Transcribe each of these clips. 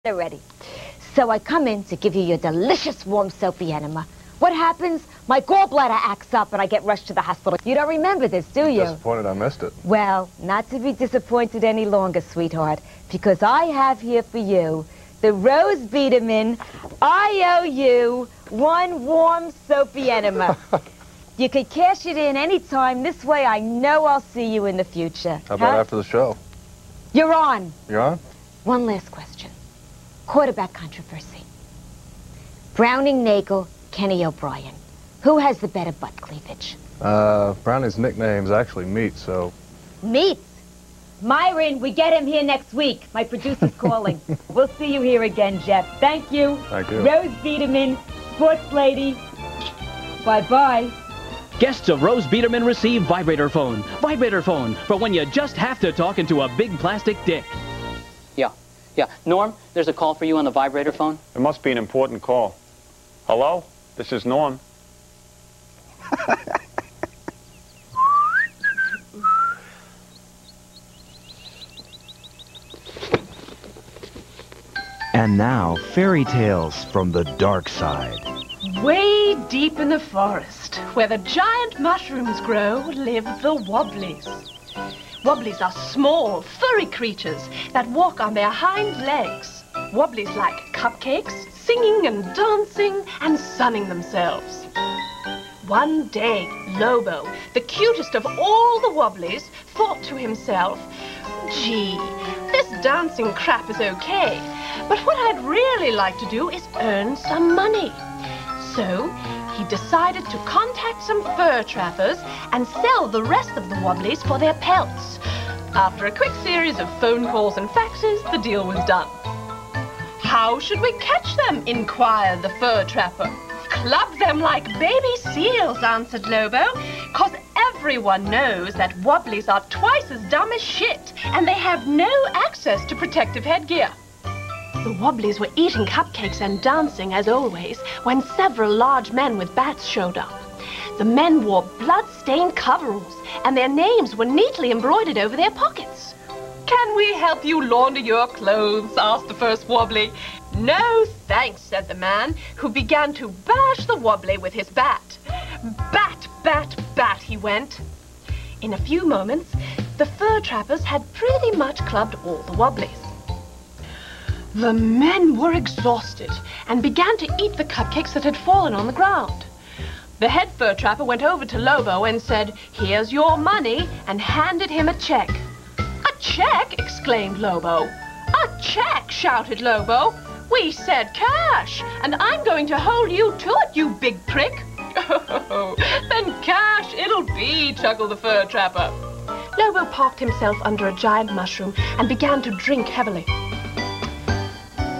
They're ready. So I come in to give you your delicious warm soapy enema. What happens? My gallbladder acts up and I get rushed to the hospital. You don't remember this, do you? Disappointed I missed it. Well, not to be disappointed any longer, sweetheart, because I have here for you the Rose Vitamin IOU One Warm Soapy Enema. You could cash it in anytime. This way I know I'll see you in the future. How about after the show? You're on. You're on? One last question. Quarterback controversy. Browning Nagel, Kenny O'Brien. Who has the better butt cleavage? Browning's nickname's actually Meat, so... Meat? Myron, we get him here next week. My producer's calling. We'll see you here again, Jeff. Thank you. Thank you. Rose Vitamin, Sports Lady. Bye-bye. Guests of Rose Biederman receive vibrator phone. Vibrator phone for when you just have to talk into a big plastic dick. Yeah. Norm, there's a call for you on the vibrator phone. It must be an important call. Hello? This is Norm. And now, fairy tales from the dark side. Way deep in the forest, where the giant mushrooms grow, live the Wobblies. Wobblies are small, furry creatures that walk on their hind legs. Wobblies like cupcakes, singing and dancing and sunning themselves. One day, Lobo, the cutest of all the Wobblies, thought to himself, "Gee, this dancing crap is okay, but what I'd really like to do is earn some money." So, he decided to contact some fur trappers and sell the rest of the Wobblies for their pelts. After a quick series of phone calls and faxes, the deal was done. "How should we catch them?" inquired the fur trapper. "Club them like baby seals," answered Lobo, "'cause everyone knows that Wobblies are twice as dumb as shit, and they have no access to protective headgear." The Wobblies were eating cupcakes and dancing as always when several large men with bats showed up. The men wore blood-stained coveralls and their names were neatly embroidered over their pockets. "Can we help you launder your clothes?" asked the first Wobbly. "No, thanks," said the man, who began to bash the Wobbly with his bat. Bat, bat, bat, he went. In a few moments, the fur trappers had pretty much clubbed all the Wobblies. The men were exhausted and began to eat the cupcakes that had fallen on the ground. The head fur trapper went over to Lobo and said, "Here's your money," and handed him a check. "A check?" exclaimed Lobo. "A check?" shouted Lobo. "We said cash, and I'm going to hold you to it, you big prick." "Oh, then cash it'll be," chuckled the fur trapper. Lobo parked himself under a giant mushroom and began to drink heavily.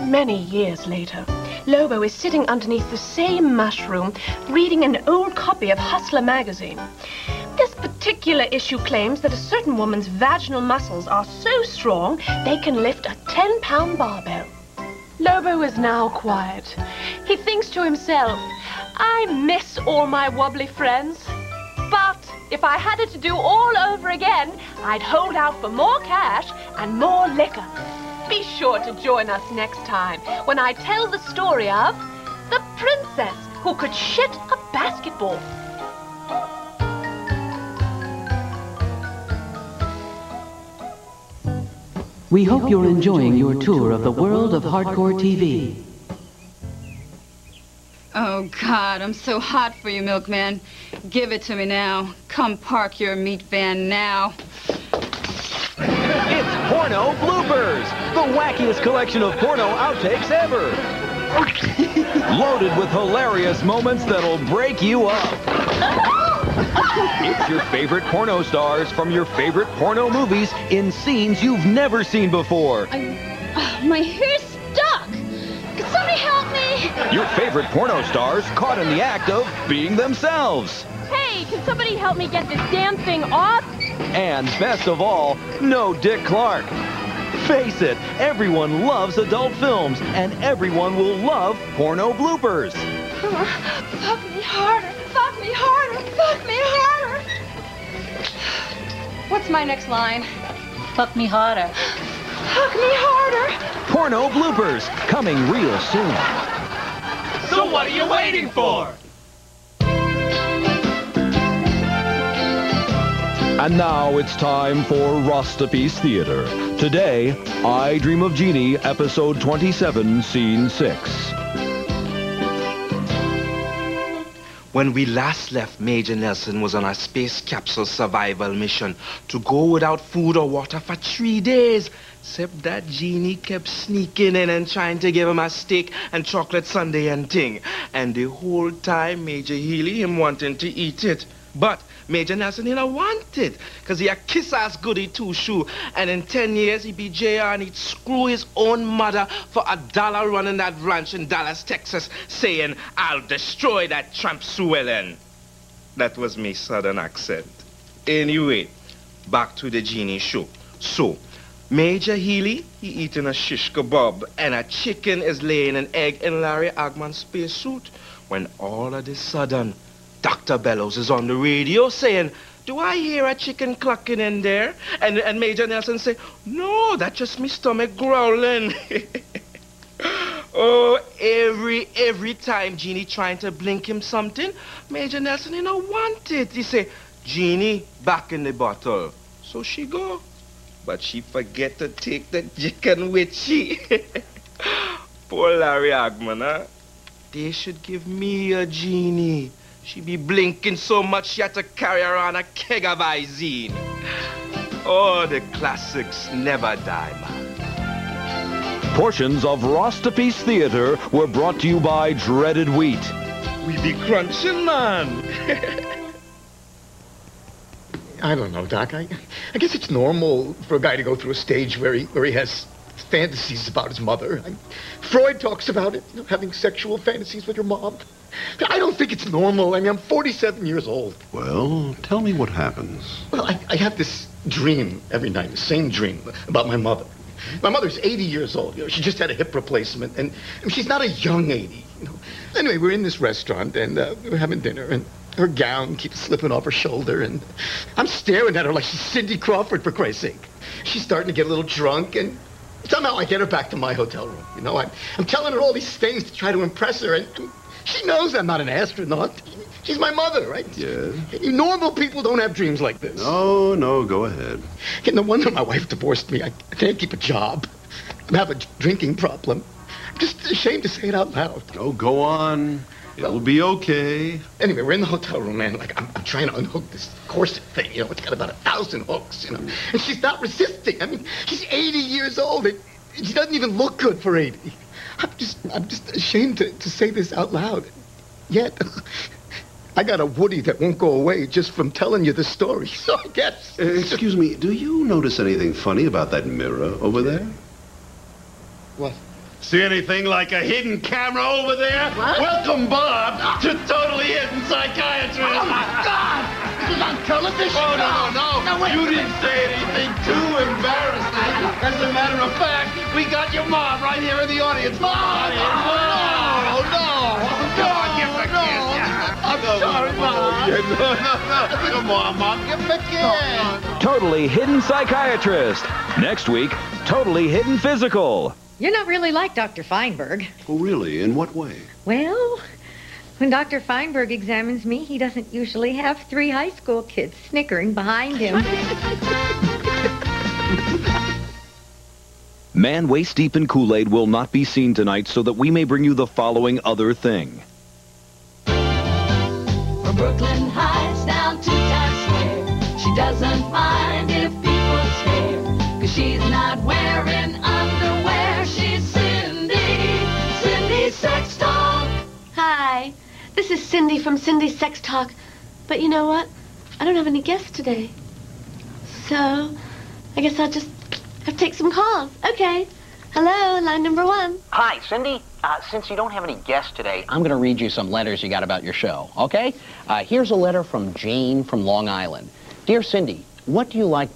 Many years later, Lobo is sitting underneath the same mushroom, reading an old copy of Hustler magazine. This particular issue claims that a certain woman's vaginal muscles are so strong they can lift a 10-pound barbell. Lobo is now quiet. He thinks to himself, "I miss all my Wobbly friends. But if I had it to do all over again, I'd hold out for more cash and more liquor." Be sure to join us next time when I tell the story of the princess who could shit a basketball. We hope you're enjoying your tour of the world of hardcore TV. Oh, God, I'm so hot for you, milkman. Give it to me now. Come park your meat van now. It's Porno Bloopers, the wackiest collection of porno outtakes ever. Loaded with hilarious moments that'll break you up. It's your favorite porno stars from your favorite porno movies in scenes you've never seen before. My hair's stuck. Can somebody help me? Your favorite porno stars caught in the act of being themselves. Hey, can somebody help me get this damn thing off? And best of all, no Dick Clark. Face it, everyone loves adult films, and everyone will love Porno Bloopers. Fuck me harder, fuck me harder, fuck me harder. What's my next line? Fuck me harder. Hug me harder. Porno bloopers, coming real soon. So what are you waiting for? And now it's time for Rostapiece Theater. Today, I Dream of Jeannie, episode 27, scene 6. When we last left, Major Nelson was on a space capsule survival mission to go without food or water for 3 days. Except that Jeannie kept sneaking in and trying to give him a steak and chocolate sundae and thing. And the whole time, Major Healy, him wanting to eat it. But Major Nelson, he don't want it, because he a kiss-ass goody two-shoe. And in 10 years, he be JR and he'd screw his own mother for $1 running that ranch in Dallas, Texas, saying, "I'll destroy that tramp Sue Ellen." That was me southern accent. Anyway, back to the Jeannie show. So, Major Healy, he eating a shish kebab, and a chicken is laying an egg in Larry Agman's spacesuit, when all of a sudden, Dr. Bellows is on the radio saying, "Do I hear a chicken clucking in there?" And Major Nelson say, "No, that's just me stomach growling." Oh, every time Jeannie trying to blink him something, Major Nelson, he don't want it. He say, "Jeannie, back in the bottle." So she go. But she forget to take the chicken with she. Poor Larry Agman, huh? They should give me a Jeannie. She be blinking so much she had to carry around a keg of Izine. Oh, the classics never die, man. Portions of Rostapiece Theater were brought to you by Dreaded Wheat. We be crunching, man. I don't know, Doc. I guess it's normal for a guy to go through a stage where he has fantasies about his mother. Freud talks about it, having sexual fantasies with your mom. I don't think it's normal. I mean, I'm 47 years old. Well, tell me what happens. Well, I have this dream every night, the same dream about my mother. My mother's 80 years old. She just had a hip replacement, and she's not a young 80. Anyway, we're in this restaurant, and we're having dinner, and her gown keeps slipping off her shoulder, and I'm staring at her like she's Cindy Crawford, for Christ's sake. She's starting to get a little drunk, and somehow I get her back to my hotel room. I'm telling her all these things to try to impress her, and she knows I'm not an astronaut. She's my mother, right? Yes. You normal people don't have dreams like this. No, go ahead. No wonder my wife divorced me. I can't keep a job. I have a drinking problem. I'm just ashamed to say it out loud. Oh, go on. It'll be okay. Anyway, we're in the hotel room, man. Like, I'm trying to unhook this corset thing. It's got about 1,000 hooks, And she's not resisting. I mean, she's 80 years old, and she doesn't even look good for 80. I'm just ashamed to say this out loud. Yet, I got a Woody that won't go away just from telling you the story. So I guess... excuse me, do you notice anything funny about that mirror over there? What? See anything like a hidden camera over there? What? Welcome, Bob, to Totally Hidden Psychiatry. Oh, my God! This is on television? Oh, no. Wait. You didn't say anything too embarrassing. As a matter of fact, we got your mom right here in the audience. Mom! No! Come on, give him a kiss. I'm sorry, Mom. No. Come on, Mom, give him a kiss. Totally Hidden Psychiatrist. Next week, Totally Hidden Physical. You're not really like Dr. Feinberg. Oh, really? In what way? Well, when Dr. Feinberg examines me, he doesn't usually have 3 high school kids snickering behind him. Man waist deep in Kool-Aid will not be seen tonight so that we may bring you the following other thing. From Brooklyn Heights down to Times Square, she doesn't mind if people stare, 'cause she's not wearing underwear. She's Cindy Sex Talk. Hi, this is Cindy from Cindy Sex Talk. But you know what? I don't have any guests today. So, I guess I'll just have to take some calls. Okay. Hello, line number 1. Hi, Cindy. Since you don't have any guests today, I'm going to read you some letters you got about your show, okay? Here's a letter from Jane from Long Island. Dear Cindy, what do you like